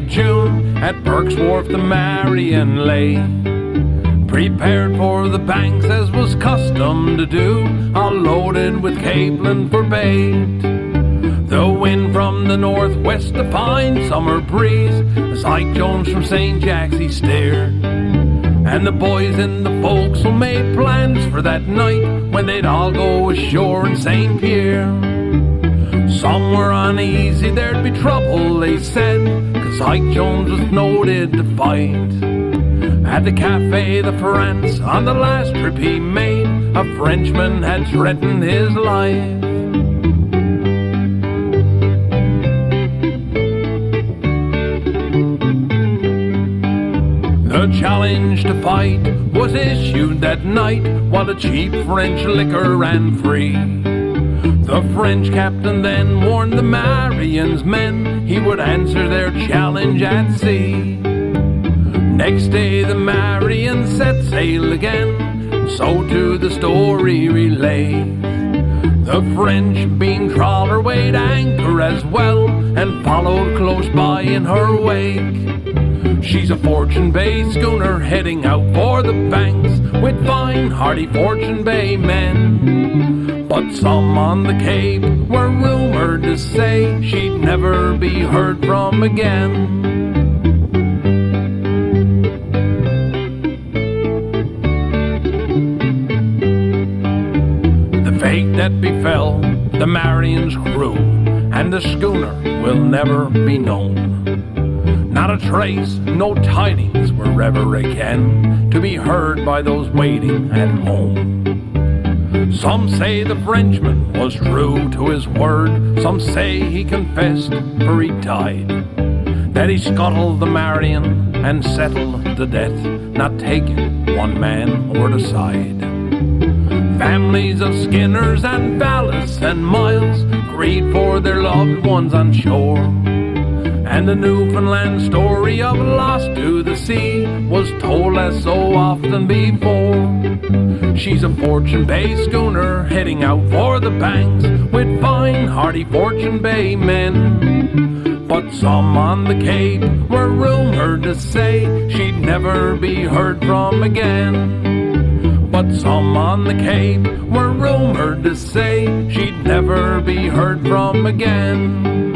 of June, at Burke's Wharf the Marion lay, prepared for the banks as was custom to do, all loaded with capelin for bait. The wind from the northwest, a fine summer breeze, as Ike Jones from St. Jack's he stared. And the boys in the forecastle made plans for that night when they'd all go ashore in St. Pierre. Some were uneasy there'd be trouble, they said, 'cause Ike Jones was noted to fight. At the Café de France, on the last trip he made, a Frenchman had threatened his life. The challenge to fight was issued that night, while the cheap French liquor ran free. The French captain then warned the Marion's men he would answer their challenge at sea. Next day the Marion set sail again, so too the story relays. The French, being trawler, weighed anchor as well, and followed close by in her wake. She's a Fortune Bay schooner heading out for the banks, with fine, hardy Fortune Bay men. But some on the Cape were rumored to say she'd never be heard from again. The fate that befell the Marion's crew and the schooner will never be known. Not a trace, no tidings were ever again to be heard by those waiting at home. Some say the Frenchman was true to his word, some say he confessed, for he died, that he scuttled the Marion and settled the debt, not taking one man or the side. Families of Skinners and Vallis and Miles grieved for their loved ones on shore. And the Newfoundland story of lost to the sea was told as so often before. She's a Fortune Bay schooner heading out for the banks, with fine, hardy Fortune Bay men. But some on the Cape were rumored to say she'd never be heard from again. But some on the Cape were rumored to say she'd never be heard from again.